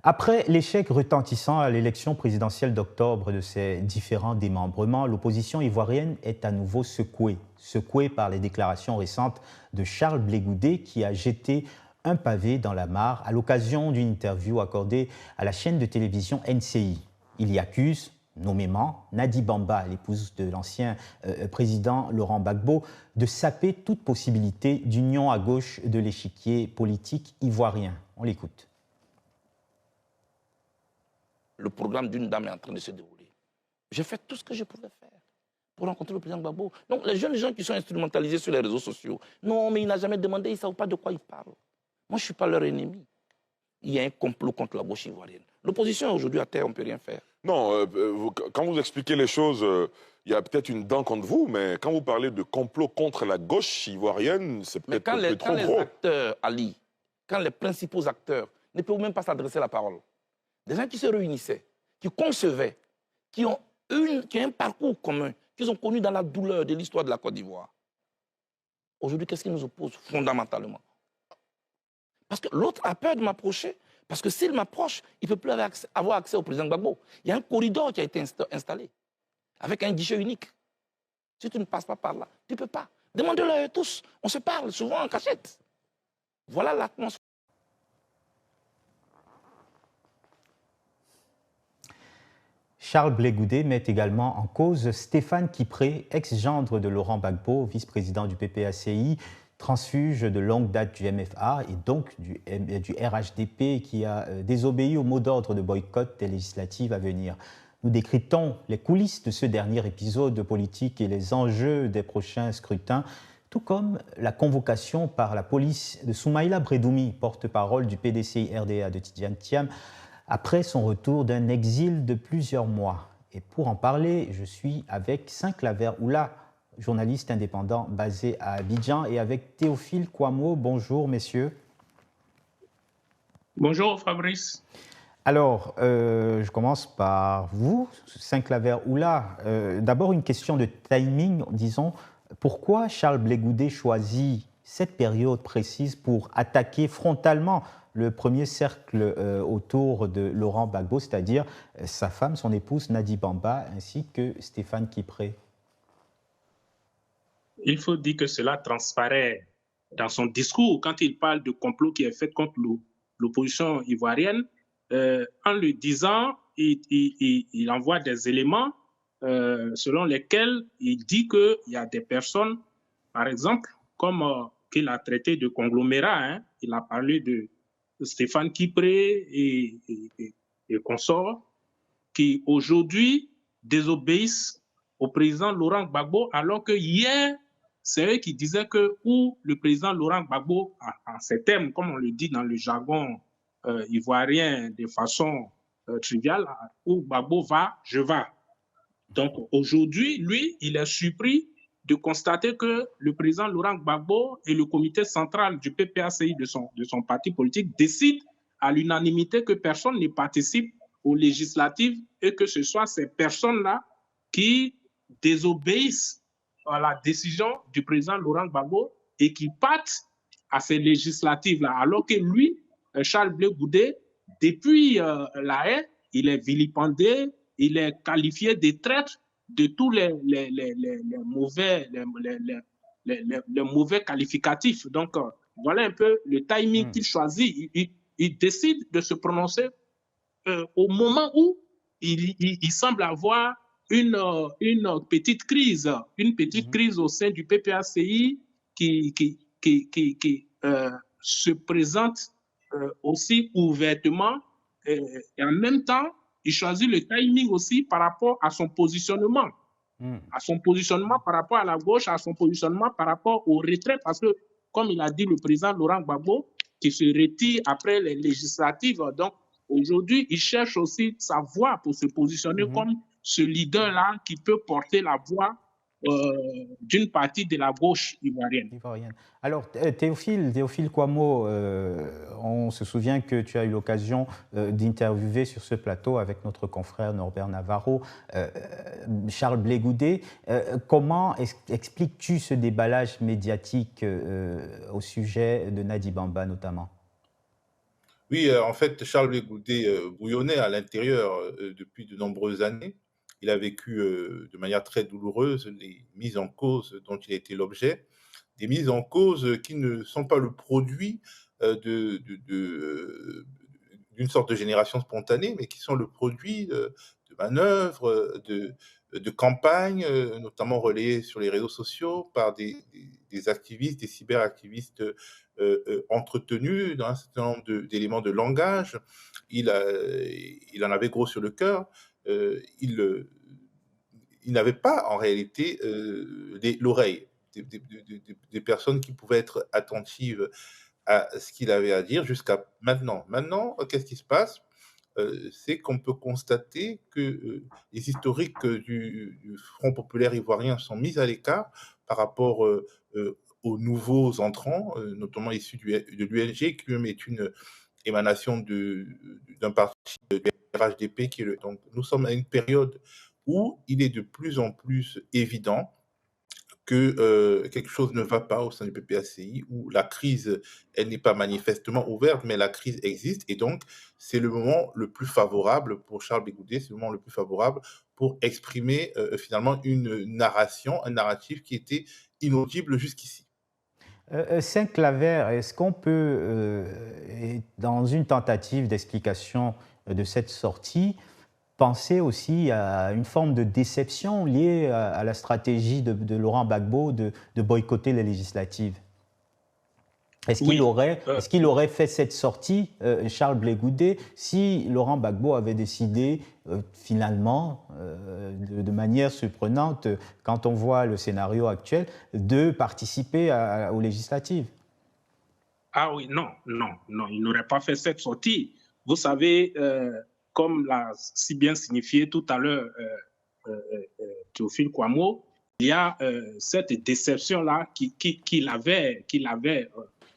Après l'échec retentissant à l'élection présidentielle d'octobre de ses différents démembrements, l'opposition ivoirienne est à nouveau secouée. Secouée par les déclarations récentes de Charles Blé Goudé qui a jeté un pavé dans la mare à l'occasion d'une interview accordée à la chaîne de télévision NCI. Il y accuse nommément Nadi Bamba, l'épouse de l'ancien président Laurent Gbagbo, de saper toute possibilité d'union à gauche de l'échiquier politique ivoirien. On l'écoute. Le programme d'une dame est en train de se dérouler. J'ai fait tout ce que je pouvais faire pour rencontrer le président Gbagbo. Donc les jeunes gens qui sont instrumentalisés sur les réseaux sociaux, non, mais il n'a jamais demandé, ils ne savent pas de quoi ils parlent. Moi, je ne suis pas leur ennemi. Il y a un complot contre la gauche ivoirienne. L'opposition aujourd'hui à terre, on ne peut rien faire. Non, quand vous expliquez les choses, il y a peut-être une dent contre vous, mais quand vous parlez de complot contre la gauche ivoirienne, c'est peut-être trop gros. Quand les acteurs, Ali, quand les principaux acteurs ne peuvent même pas s'adresser la parole, des gens qui se réunissaient, qui concevaient, qui ont un parcours commun, qu'ils ont connu dans la douleur de l'histoire de la Côte d'Ivoire. Aujourd'hui, qu'est-ce qui nous oppose fondamentalement? Parce que l'autre a peur de m'approcher, parce que s'il m'approche, il ne peut plus avoir accès au président Gbagbo. Il y a un corridor qui a été installé, avec un guichet unique. Si tu ne passes pas par là, tu ne peux pas. Demandez-leur tous, on se parle souvent en cachette. Voilà l'atmosphère. Charles Blé Goudé met également en cause Stéphane Kipré, ex-gendre de Laurent Gbagbo, vice-président du PPACI, transfuge de longue date du MFA et donc du RHDP qui a désobéi au mot d'ordre de boycott des législatives à venir. Nous décryptons les coulisses de ce dernier épisode politique et les enjeux des prochains scrutins, tout comme la convocation par la police de Soumaïla Bredoumi, porte-parole du PDCI-RDA de Tidiane Thiam, après son retour d'un exil de plusieurs mois. Et pour en parler, je suis avec Saint-Claver Oula, journaliste indépendant basé à Abidjan, et avec Théophile Kouamouo. Bonjour, messieurs. Bonjour, Fabrice. Alors, je commence par vous, Saint-Claver Oula. D'abord, une question de timing, disons. Pourquoi Charles Blé Goudé choisit cette période précise pour attaquer frontalement le premier cercle autour de Laurent Gbagbo, c'est-à-dire sa femme, son épouse Nadi Bamba, ainsi que Stéphane Kipré? Il faut dire que cela transparaît dans son discours quand il parle de complot qui est fait contre l'opposition ivoirienne. En le disant, il envoie des éléments selon lesquels il dit qu'il y a des personnes, par exemple, comme qu'il a traité de conglomérat, hein, il a parlé de Stéphane Kipré et consorts, qui aujourd'hui désobéissent au président Laurent Gbagbo, alors que hier, c'est eux qui disaient que où le président Laurent Gbagbo, en ces termes, comme on le dit dans le jargon ivoirien de façon triviale, où Gbagbo va, je vais. Donc aujourd'hui, lui, il est surpris de constater que le président Laurent Gbagbo et le comité central du PPACI de son parti politique décident à l'unanimité que personne ne participe aux législatives et que ce soit ces personnes-là qui désobéissent à la décision du président Laurent Gbagbo et qui partent à ces législatives-là. Alors que lui, Charles Blé Goudé, depuis la haie, il est vilipendé, il est qualifié de traître, de tous les mauvais qualificatifs. Donc, voilà un peu le timing qu'il choisit. Il décide de se prononcer au moment où il semble avoir une petite crise au sein du PPACI qui se présente aussi ouvertement et en même temps, il choisit le timing aussi par rapport à son positionnement, à son positionnement par rapport à la gauche, à son positionnement par rapport au retrait, parce que, comme il a dit le président Laurent Gbagbo, qui se retire après les législatives, donc aujourd'hui, il cherche aussi sa voix pour se positionner comme ce leader-là qui peut porter la voix d'une partie de la gauche ivoirienne. Alors, Théophile Kouamouo, on se souvient que tu as eu l'occasion d'interviewer sur ce plateau avec notre confrère Norbert Navarro, Charles Blé Goudé. Comment expliques-tu ce déballage médiatique au sujet de Nadi Bamba notamment? Oui, en fait, Charles Blé Goudé bouillonnait à l'intérieur depuis de nombreuses années. Il a vécu de manière très douloureuse les mises en cause dont il a été l'objet, des mises en cause qui ne sont pas le produit d'une sorte de génération spontanée, mais qui sont le produit de manœuvres, de campagnes, notamment relayées sur les réseaux sociaux par des activistes, des cyberactivistes entretenu dans un certain nombre d'éléments de langage. Il en avait gros sur le cœur. Il n'avait pas en réalité l'oreille des personnes qui pouvaient être attentives à ce qu'il avait à dire jusqu'à maintenant. Maintenant, qu'est-ce qui se passe? C'est qu'on peut constater que les historiques du Front populaire ivoirien sont mis à l'écart par rapport aux nouveaux entrants, notamment issus de l'UNG, qui lui-même est une émanation d'un parti de RHDP. Donc nous sommes à une période où il est de plus en plus évident que quelque chose ne va pas au sein du PPACI, où la crise, elle n'est pas manifestement ouverte, mais la crise existe. Et donc, c'est le moment le plus favorable pour Charles Blé Goudé, c'est le moment le plus favorable pour exprimer finalement une narration, un narratif qui était inaudible jusqu'ici. Saint-Claver, est-ce qu'on peut, dans une tentative d'explication de cette sortie, penser aussi à une forme de déception liée à la stratégie de Laurent Gbagbo de boycotter les législatives? Est-ce qu'il aurait fait cette sortie, Charles Blé Goudé, si Laurent Gbagbo avait décidé finalement, de manière surprenante, quand on voit le scénario actuel, de participer aux législatives? Ah oui, non, il n'aurait pas fait cette sortie. Vous savez, comme l'a si bien signifié tout à l'heure Théophile Kouamouo, il y a cette déception-là qu'il avait,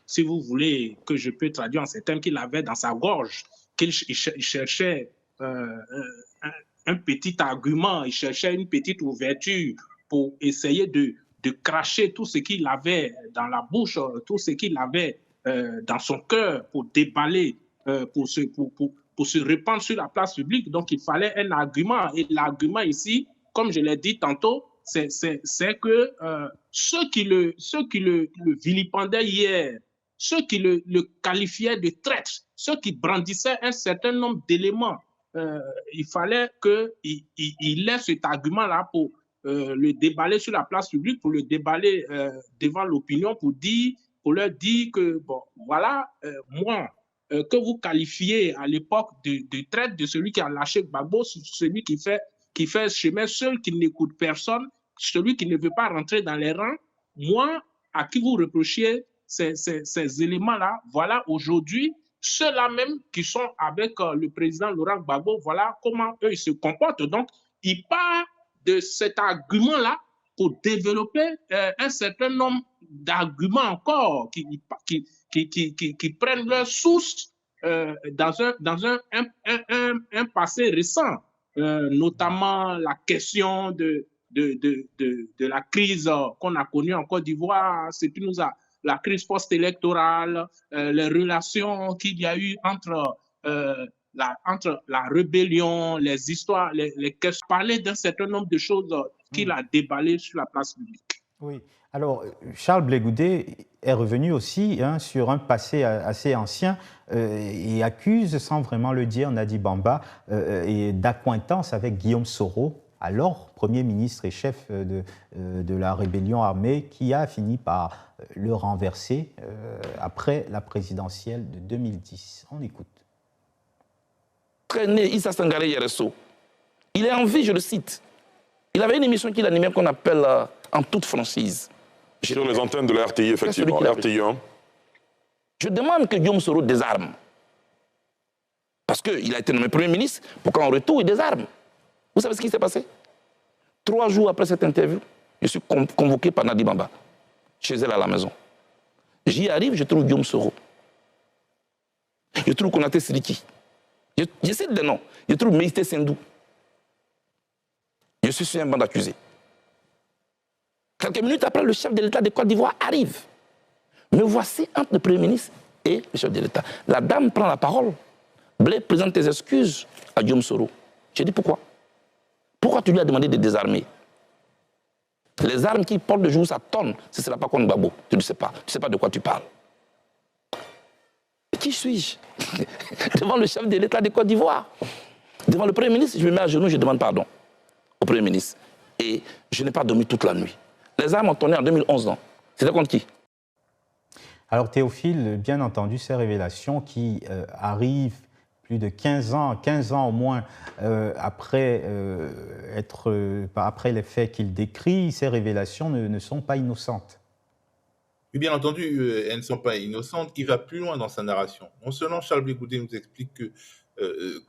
si vous voulez que je peux traduire en ces termes, qu'il avait dans sa gorge, qu'il cherchait un petit argument, il cherchait une petite ouverture pour essayer de cracher tout ce qu'il avait dans la bouche, tout ce qu'il avait dans son cœur pour déballer, pour se répandre sur la place publique. Donc, il fallait un argument. Et l'argument ici, comme je l'ai dit tantôt, c'est que ceux qui le vilipendaient hier, ceux qui le qualifiaient de traître, ceux qui brandissaient un certain nombre d'éléments, il fallait qu'il laisse cet argument-là pour le déballer sur la place publique, pour le déballer devant l'opinion, pour leur dire que, bon, voilà, moi, que vous qualifiez à l'époque de traître, de celui qui a lâché Gbagbo, celui qui fait chemin seul, qui n'écoute personne, celui qui ne veut pas rentrer dans les rangs, moi, à qui vous reprochiez ces éléments-là, voilà aujourd'hui, ceux-là même qui sont avec le président Laurent Gbagbo, voilà comment eux ils se comportent. Donc, il part de cet argument-là pour développer un certain nombre d'arguments encore qui prennent leur source dans un passé récent, notamment la question de la crise qu'on a connue en Côte d'Ivoire, la crise post-électorale, les relations qu'il y a eu entre la rébellion, les histoires, les questions, parler d'un certain nombre de choses qu'il a déballées sur la place publique. Oui. Alors, Charles Blé Goudé est revenu aussi sur un passé assez ancien et accuse, sans vraiment le dire, Nadi Bamba d'accointance avec Guillaume Soro, alors Premier ministre et chef de la rébellion armée, qui a fini par le renverser après la présidentielle de 2010. On écoute. Né Issa Sangaré Yereso. Il est en vie, je le cite. Il avait une émission qu'il animait qu'on appelle En toute franchise. Sur les antennes de la RTI, effectivement, RTI 1. Je demande que Guillaume Soro désarme. Parce qu'il a été nommé Premier ministre, pour qu'en retour, il désarme. Vous savez ce qui s'est passé? 3 jours après cette interview, je suis convoqué par Nadi Bamba, chez elle à la maison. J'y arrive, je trouve Guillaume Soro. Je trouve Konaté Sidiki. Je cite des noms. Je trouve Meïté Sendou. Je suis sur un banc d'accusés. Quelques minutes après, le chef de l'État de Côte d'Ivoire arrive. Me voici entre le Premier ministre et le chef de l'État. La dame prend la parole. Blé présente tes excuses à Guillaume Soro. J'ai dit pourquoi? Pourquoi tu lui as demandé de désarmer? Les armes qui portent de jour, ça tonne. Ce ne sera pas contre Gbagbo. Tu ne sais pas. Tu ne sais pas de quoi tu parles. Qui suis-je? Devant le chef de l'État de Côte d'Ivoire. Devant le Premier ministre, je me mets à genoux, je demande pardon au Premier ministre. Et je n'ai pas dormi toute la nuit. Les armes ont tourné en 2011, non? C'était contre qui? Alors Théophile, bien entendu, ces révélations qui arrivent plus de 15 ans au moins après les faits qu'il décrit, ces révélations ne sont pas innocentes. Oui, bien entendu, elles ne sont pas innocentes. Il va plus loin dans sa narration. Non seulement Charles Blé Goudé nous explique que,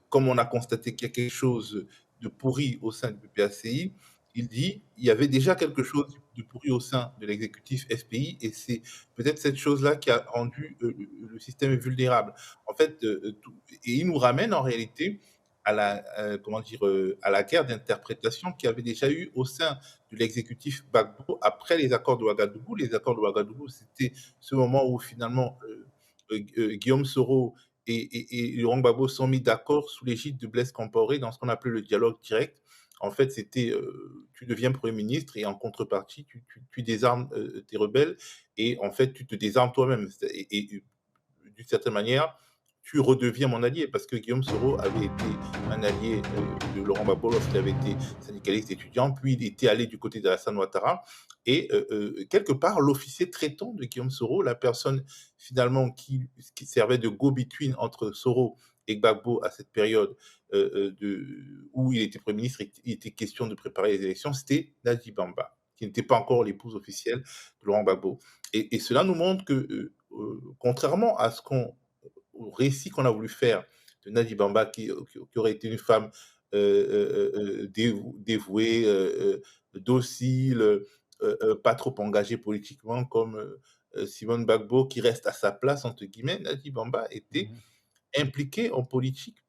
comme on a constaté qu'il y a quelque chose de pourri au sein du PPACI, il dit il y avait déjà quelque chose de pourri au sein de l'exécutif FPI et c'est peut-être cette chose-là qui a rendu le système vulnérable. En fait, et il nous ramène en réalité à la, à la guerre d'interprétation qu'il y avait déjà eu au sein de l'exécutif Gbagbo après les accords de Ouagadougou. Les accords de Ouagadougou, c'était ce moment où finalement Guillaume Soro et Laurent Gbagbo sont mis d'accord sous l'égide de Blaise Compaoré dans ce qu'on appelait le dialogue direct. En fait, c'était tu deviens Premier ministre et en contrepartie, tu désarmes tes rebelles et en fait, tu te désarmes toi-même. Et d'une certaine manière, tu redeviens mon allié parce que Guillaume Soro avait été un allié de Laurent Gbagbo lorsqu'il avait été syndicaliste étudiant, puis il était allé du côté d'Alassane Ouattara et quelque part l'officier traitant de Guillaume Soro, la personne finalement qui servait de go-between entre Soro et Gbagbo à cette période où il était Premier ministre et il était question de préparer les élections, c'était Nadi Bamba, qui n'était pas encore l'épouse officielle de Laurent Gbagbo. Et cela nous montre que, contrairement à au récit qu'on a voulu faire de Nadi Bamba, qui aurait été une femme dévouée, docile, pas trop engagée politiquement, comme Simone Gbagbo, qui reste à sa place, entre guillemets, Nadi Bamba était impliquée en politique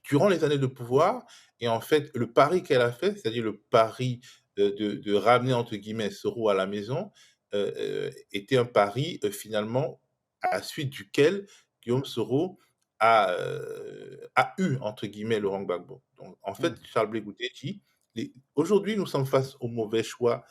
durant les années de pouvoir. Et en fait, le pari qu'elle a fait, c'est-à-dire le pari de ramener, entre guillemets, Soro à la maison, était un pari finalement à la suite duquel Guillaume Soro a eu, entre guillemets, Laurent Gbagbo. Donc, en fait, Charles Blé Goudé dit, aujourd'hui, nous sommes face au mauvais choix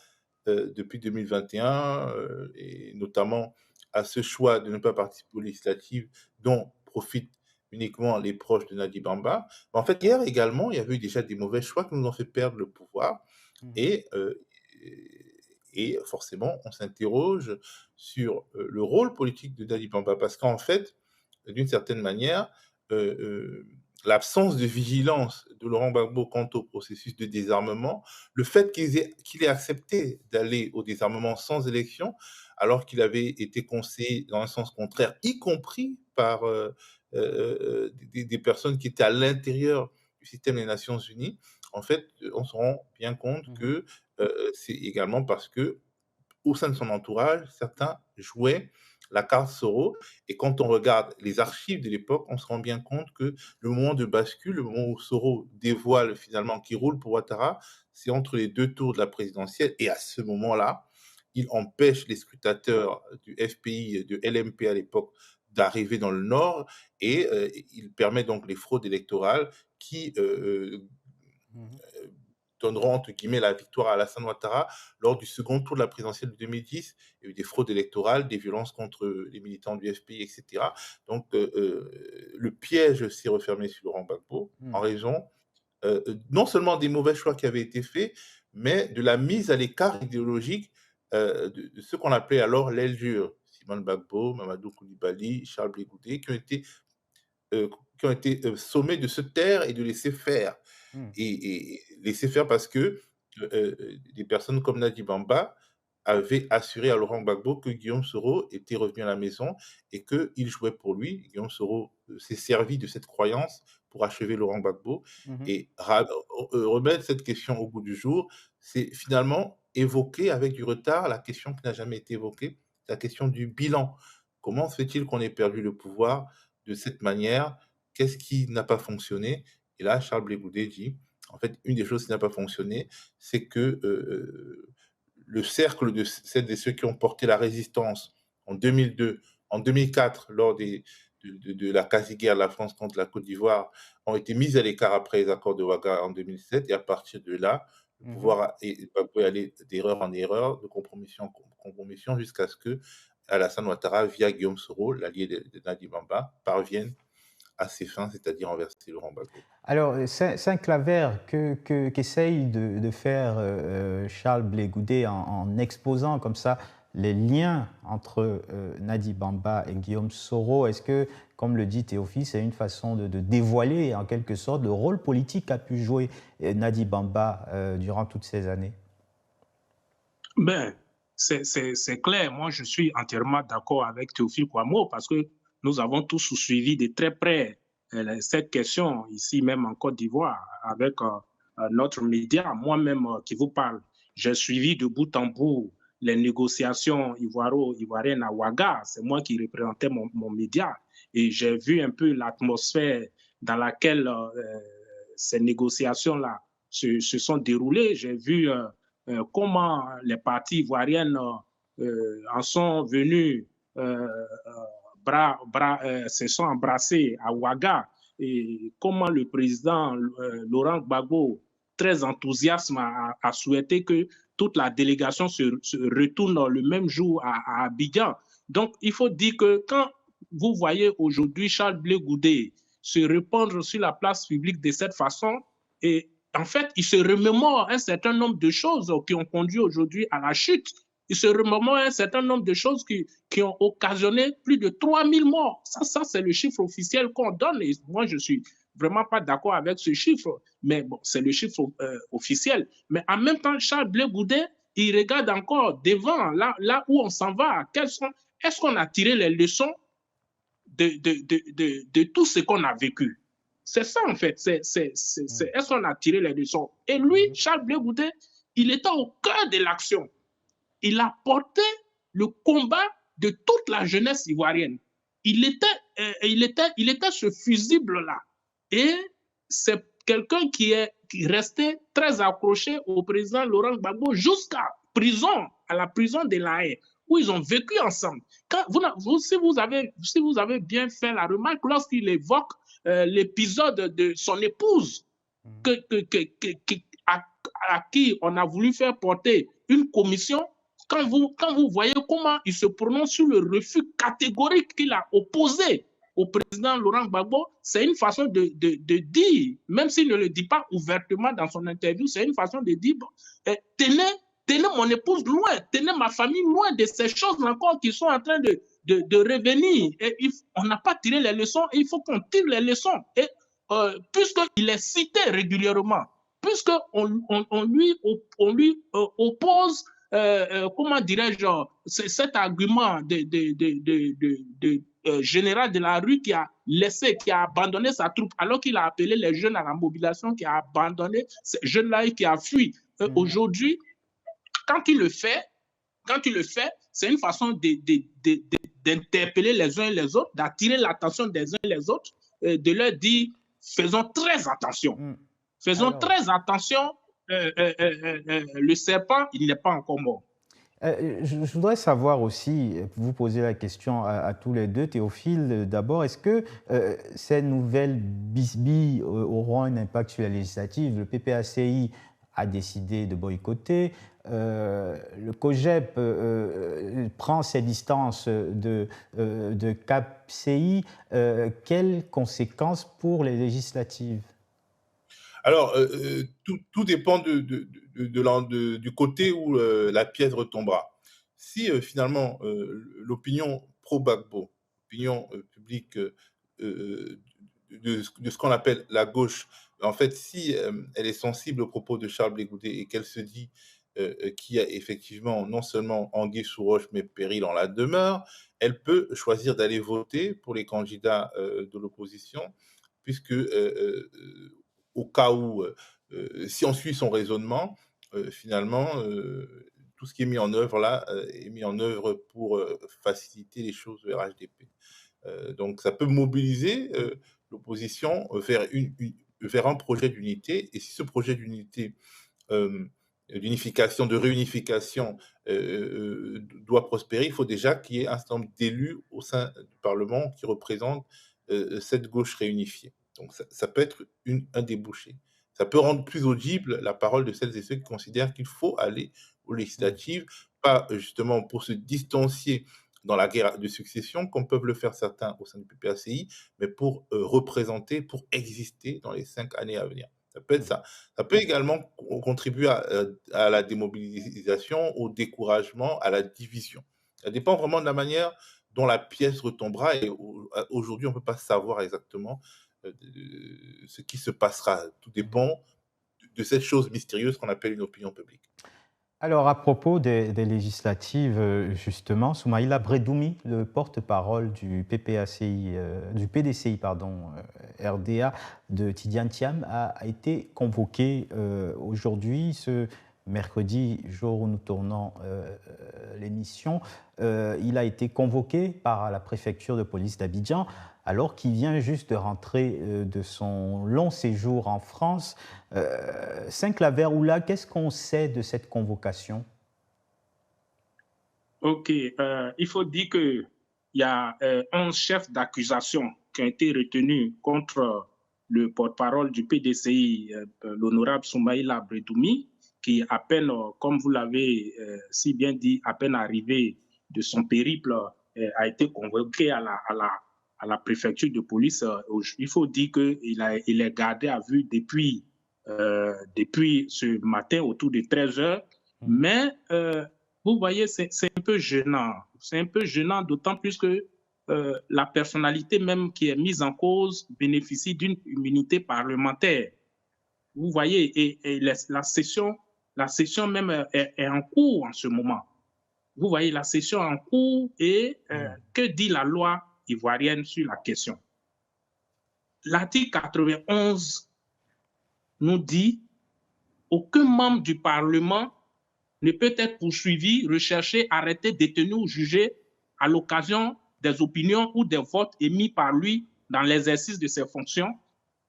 depuis 2021, et notamment à ce choix de ne pas participer aux législatives dont profitent uniquement les proches de Nadi Bamba. Mais en fait, hier également, il y avait eu déjà des mauvais choix qui nous ont fait perdre le pouvoir. Et, forcément, on s'interroge sur le rôle politique de Nadi Bamba. Parce qu'en fait, d'une certaine manière, l'absence de vigilance de Laurent Gbagbo quant au processus de désarmement, le fait qu'il ait accepté d'aller au désarmement sans élection, alors qu'il avait été conseillé dans un sens contraire, y compris par des personnes qui étaient à l'intérieur du système des Nations Unies, en fait, on se rend bien compte que c'est également parce que, au sein de son entourage, certains jouaient la carte Soro. Et quand on regarde les archives de l'époque, on se rend bien compte que le moment de bascule, le moment où Soro dévoile finalement qu'il roule pour Ouattara, c'est entre les deux tours de la présidentielle. Et à ce moment-là, il empêche les scrutateurs du FPI, de LMP à l'époque, d'arriver dans le Nord et il permet donc les fraudes électorales qui donneront entre guillemets la victoire à Alassane Ouattara lors du second tour de la présidentielle de 2010. Il y a eu des fraudes électorales, des violences contre les militants du FPI, etc. Donc le piège s'est refermé sur Laurent Gbagbo en raison non seulement des mauvais choix qui avaient été faits, mais de la mise à l'écart idéologique de ce qu'on appelait alors l'aile dure. Simone Gbagbo, Mamadou Koulibaly, Charles Blé Goudé, qui ont été sommés de se taire et de laisser faire. Et laisser faire parce que des personnes comme Nadi Bamba avaient assuré à Laurent Gbagbo que Guillaume Soro était revenu à la maison et qu'il jouait pour lui. Guillaume Soro s'est servi de cette croyance pour achever Laurent Gbagbo. Et remettre cette question au bout du jour, c'est finalement évoquer avec du retard la question qui n'a jamais été évoquée, la question du bilan. Comment se fait-il qu'on ait perdu le pouvoir de cette manière? Qu'est-ce qui n'a pas fonctionné? Et là, Charles Blé Goudé dit, en fait, une des choses qui n'a pas fonctionné, c'est que le cercle de celles et ceux qui ont porté la résistance en 2002 en 2004, lors de la quasi-guerre de la France contre la Côte d'Ivoire, ont été mises à l'écart après les accords de Ouaga en 2007. Et à partir de là, le pouvoir peut aller d'erreur en erreur, de compromission en compromission, jusqu'à ce que Alassane Ouattara, via Guillaume Soro, l'allié de Nadi Bamba, parvienne à ses fins, c'est-à-dire renverser Laurent Gbagbo. Alors, c'est un clavaire qu'essaye de faire Charles Blé Goudé en exposant comme ça les liens entre Nadi Bamba et Guillaume Soro. Est-ce que, comme le dit Théophile, c'est une façon de dévoiler en quelque sorte le rôle politique qu'a pu jouer Nadi Bamba durant toutes ces années? Ben, c'est clair. Moi, je suis entièrement d'accord avec Théophile Kouamouo parce que nous avons tous suivi de très près cette question ici même en Côte d'Ivoire avec notre média. Moi-même qui vous parle, j'ai suivi de bout en bout les négociations ivoiriennes à Ouaga. C'est moi qui représentais mon média et j'ai vu un peu l'atmosphère dans laquelle ces négociations-là se sont déroulées. J'ai vu comment les parties ivoiriennes en sont venues se sont embrassés à Ouaga et comment le président Laurent Gbagbo, très enthousiaste, a souhaité que toute la délégation se retourne le même jour à Abidjan. Donc, il faut dire que quand vous voyez aujourd'hui Charles Blé Goudé se répandre sur la place publique de cette façon, et en fait, il se remémore un certain nombre de choses qui ont conduit aujourd'hui à la chute. Il se remémore un certain nombre de choses qui ont occasionné plus de 3000 morts. Ça c'est le chiffre officiel qu'on donne. Et moi, je ne suis vraiment pas d'accord avec ce chiffre, mais bon, c'est le chiffre officiel. Mais en même temps, Charles Blé Goudé, il regarde encore devant, là où on s'en va. Est-ce qu'on a tiré les leçons de tout ce qu'on a vécu? C'est ça, en fait. Est-ce qu'on a tiré les leçons? Et lui, Charles Blé Goudé, il était au cœur de l'action. Il a porté le combat de toute la jeunesse ivoirienne. Il était ce fusible-là. Et c'est quelqu'un qui est resté très accroché au président Laurent Gbagbo jusqu'à à la prison de La Haye, où ils ont vécu ensemble. Si vous avez bien fait la remarque, lorsqu'il évoque l'épisode de son épouse, à qui on a voulu faire porter une commission, quand vous voyez comment il se prononce sur le refus catégorique qu'il a opposé au président Laurent Gbagbo, c'est une façon de dire, même s'il ne le dit pas ouvertement dans son interview, c'est une façon de dire, tenez mon épouse loin, tenez ma famille loin de ces choses encore qui sont en train de revenir. Et on n'a pas tiré les leçons, et il faut qu'on tire les leçons. Et puisqu'il est cité régulièrement, puisqu'on lui oppose, comment dirais-je, cet argument de général de la rue qui a abandonné sa troupe, alors qu'il a appelé les jeunes à la mobilisation, qui a abandonné ces jeunes-là et qui a fui. Aujourd'hui, quand il le fait, c'est une façon d'interpeller les uns et les autres, d'attirer l'attention des uns et les autres, de leur dire, faisons très attention. Faisons très attention, le serpent, il n'est pas encore mort. Je voudrais savoir aussi, vous poser la question à tous les deux, Théophile, d'abord, est-ce que ces nouvelles bisbilles auront un impact sur la législative? Le PPACI a décidé de boycotter, le COJEP prend ses distances de CAPCI. Quelles conséquences pour les législatives? Alors, tout dépend du côté où la pièce retombera. Si finalement l'opinion pro-Gbagbo, l'opinion publique de ce qu'on appelle la gauche, en fait, si elle est sensible aux propos de Charles Blé Goudé et qu'elle se dit qu'il y a effectivement non seulement anguille sous roche, mais péril en la demeure, elle peut choisir d'aller voter pour les candidats de l'opposition, puisque au cas où, si on suit son raisonnement, finalement, tout ce qui est mis en œuvre là est mis en œuvre pour faciliter les choses vers HDP. Donc ça peut mobiliser l'opposition vers un projet d'unité. Et si ce projet d'unité d'unification, de réunification doit prospérer, il faut déjà qu'il y ait un certain nombre d'élus au sein du Parlement qui représentent cette gauche réunifiée. Donc ça peut être un débouché. Ça peut rendre plus audible la parole de celles et ceux qui considèrent qu'il faut aller aux législatives, pas justement pour se distancier dans la guerre de succession, comme peuvent le faire certains au sein du PPACI, mais pour représenter, pour exister dans les 5 années à venir. Ça peut être ça. Ça peut également contribuer à la démobilisation, au découragement, à la division. Ça dépend vraiment de la manière dont la pièce retombera. Et aujourd'hui, on ne peut pas savoir exactement ce qui se passera. Tout dépend de cette chose mystérieuse qu'on appelle une opinion publique. Alors, à propos des législatives, justement, Soumaïla Bredoumi, le porte-parole du PPACI, du PDCI, pardon, RDA de Tidiane Thiam, a été convoqué aujourd'hui, ce mercredi, jour où nous tournons l'émission. Il a été convoqué par la préfecture de police d'Abidjan, alors qu'il vient juste de rentrer de son long séjour en France. Saint-Claver-Oula, qu'est-ce qu'on sait de cette convocation? Ok, il faut dire qu'il y a 11 chefs d'accusation qui ont été retenus contre le porte-parole du PDCI, l'honorable Soumaïla Bredoumi, qui, à peine, comme vous l'avez si bien dit, à peine arrivé de son périple, a été convoqué à la préfecture de police. Il faut dire qu'il est gardé à vue depuis ce matin autour de 13 heures. Mais vous voyez, c'est un peu gênant. C'est un peu gênant, d'autant plus que la personnalité même qui est mise en cause bénéficie d'une immunité parlementaire. Vous voyez, et la session même est en cours en ce moment. Vous voyez, la session en cours et que dit la loi ivoirienne sur la question? L'article 91 nous dit aucun membre du Parlement ne peut être poursuivi, recherché, arrêté, détenu ou jugé à l'occasion des opinions ou des votes émis par lui dans l'exercice de ses fonctions.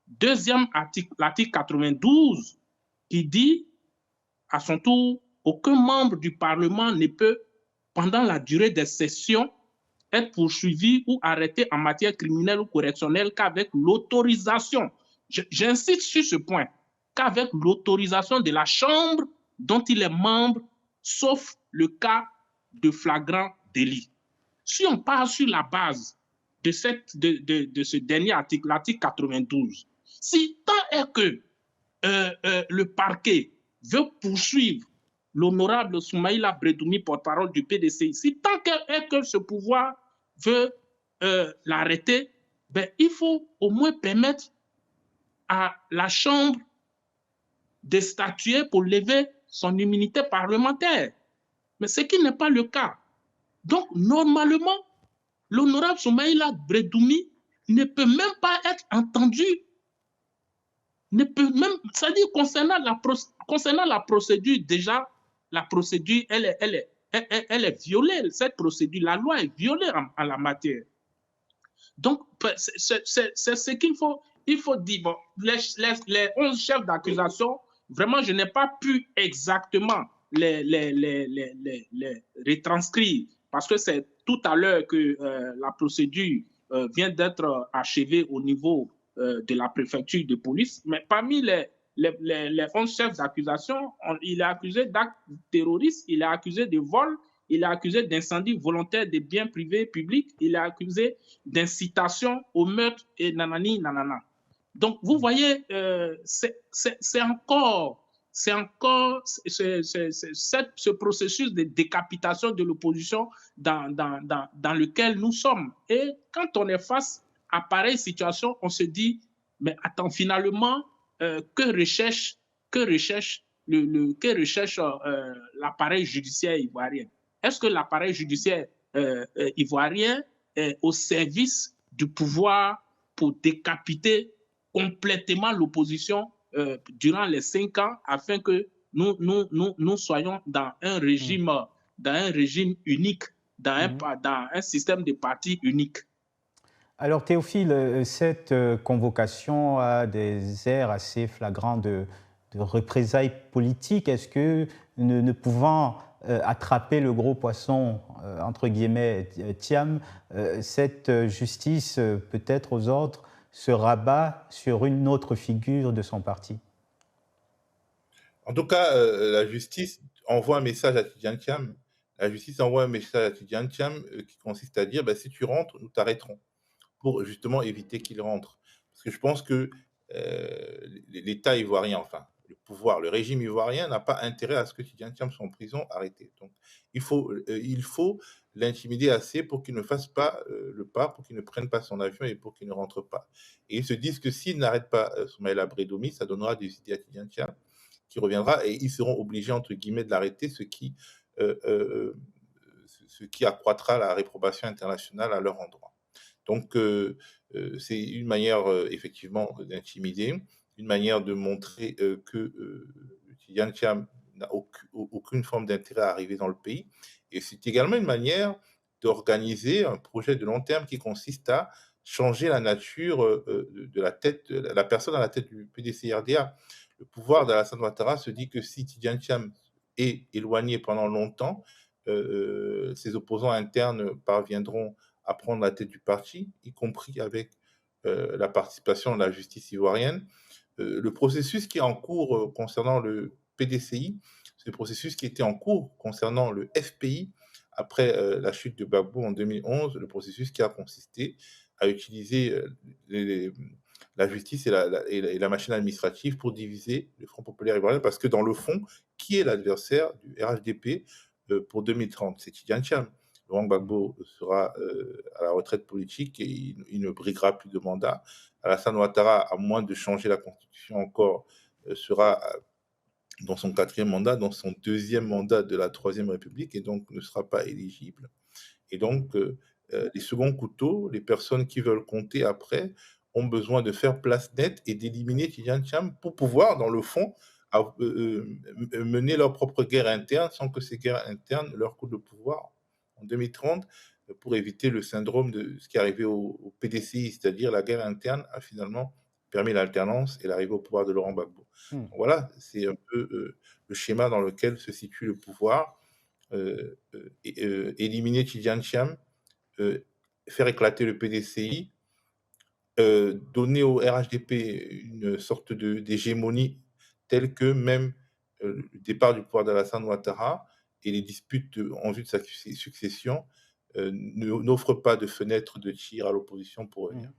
Deuxième article, l'article 92, qui dit à son tour, aucun membre du Parlement ne peut, pendant la durée des sessions, être poursuivi ou arrêté en matière criminelle ou correctionnelle qu'avec l'autorisation, j'insiste sur ce point, qu'avec l'autorisation de la Chambre dont il est membre, sauf le cas de flagrant délit. Si on part sur la base de ce dernier article, l'article 92, si tant est que le parquet veut poursuivre l'honorable Soumaïla Bredoumi, porte-parole du PDCI, si tant est que ce pouvoir veut l'arrêter, ben, il faut au moins permettre à la Chambre de statuer pour lever son immunité parlementaire. Mais ce qui n'est pas le cas. Donc, normalement, l'honorable Soumaïla Bredoumi ne peut même pas être entendu. Ne peut même, c'est-à-dire concernant la procédure, déjà, la procédure, elle est violée. Cette procédure, la loi est violée en la matière. Donc, c'est ce qu'il faut. Il faut dire, bon, les 11 chefs d'accusation, vraiment, je n'ai pas pu exactement les retranscrire parce que c'est tout à l'heure que la procédure vient d'être achevée au niveau de la préfecture de police. Mais parmi les 11 chefs d'accusation, il est accusé d'actes terroristes, il est accusé de vol, il est accusé d'incendie volontaire des biens privés publics, il est accusé d'incitation au meurtre et nanani, nanana. Donc, vous voyez, c'est encore ce processus de décapitation de l'opposition dans lequel nous sommes. Et quand on est face à pareille situation, on se dit, mais attends, finalement, que recherche l'appareil judiciaire ivoirien? Est-ce que l'appareil judiciaire ivoirien est au service du pouvoir pour décapiter complètement l'opposition durant les 5 ans afin que nous soyons dans un régime unique, dans un système de partis unique? Alors Théophile, cette convocation a des airs assez flagrants de représailles politiques? Est-ce que, ne pouvant attraper le gros poisson, entre guillemets, Thiam, cette justice, peut-être aux ordres, se rabat sur une autre figure de son parti? En tout cas, la justice envoie un message à Tidjane Thiam. La justice envoie un message à Tidjane Thiam qui consiste à dire, si tu rentres, nous t'arrêterons, pour justement éviter qu'il rentre. Parce que je pense que l'État ivoirien, enfin, le pouvoir, le régime ivoirien n'a pas intérêt à ce que Tidjane Thiam soit en prison arrêté. Donc, il faut l'intimider assez pour qu'il ne fasse pas le pas, pour qu'il ne prenne pas son avion et pour qu'il ne rentre pas. Et ils se disent que s'ils n'arrêtent pas Soumaïla Bredoumi, ça donnera des idées à Tidjane Thiam, qui reviendra, et ils seront obligés, entre guillemets, de l'arrêter, ce qui accroîtra la réprobation internationale à leur endroit. Donc, c'est une manière, effectivement, d'intimider, une manière de montrer que Tidjane Thiam n'a aucune forme d'intérêt à arriver dans le pays. Et c'est également une manière d'organiser un projet de long terme qui consiste à changer la nature de la personne à la tête du PDC-RDA. Le pouvoir d'Alassane Ouattara se dit que si Tidjane Thiam est éloigné pendant longtemps, ses opposants internes parviendront à prendre la tête du parti, y compris avec la participation de la justice ivoirienne. Le processus qui est en cours concernant le PDCI, c'est le processus qui était en cours concernant le FPI après la chute de Gbagbo en 2011, le processus qui a consisté à utiliser la justice et la machine administrative pour diviser le Front populaire ivoirien, parce que dans le fond, qui est l'adversaire du RHDP pour 2030? C'est Tidjane Thiam. Laurent Gbagbo sera à la retraite politique et il ne briguera plus de mandat. Alassane Ouattara, à moins de changer la constitution encore, sera dans son 4e mandat, dans son 2e mandat de la 3e République, et donc ne sera pas éligible. Et donc, les seconds couteaux, les personnes qui veulent compter après, ont besoin de faire place nette et d'éliminer Tidjane Thiam pour pouvoir, dans le fond, mener leur propre guerre interne sans que ces guerres internes leur coûtent le pouvoir en 2030, pour éviter le syndrome de ce qui est arrivé au PDCI, c'est-à-dire la guerre interne a finalement permis l'alternance et l'arrivée au pouvoir de Laurent Gbagbo. Voilà, c'est un peu le schéma dans lequel se situe le pouvoir. Éliminer Tidjane Thiam, faire éclater le PDCI, donner au RHDP une sorte d'hégémonie telle que même le départ du pouvoir d'Alassane Ouattara et les disputes en vue de sa succession n'offrent pas de fenêtre de tir à l'opposition pour revenir.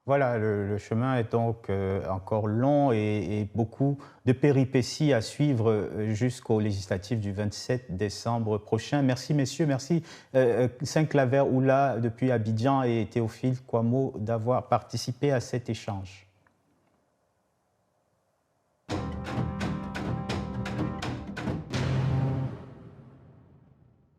Voilà, le chemin est donc encore long et beaucoup de péripéties à suivre jusqu'aux législatives du 27 décembre prochain. Merci messieurs, merci Saint-Claver Oula depuis Abidjan et Théophile Kouamouo d'avoir participé à cet échange.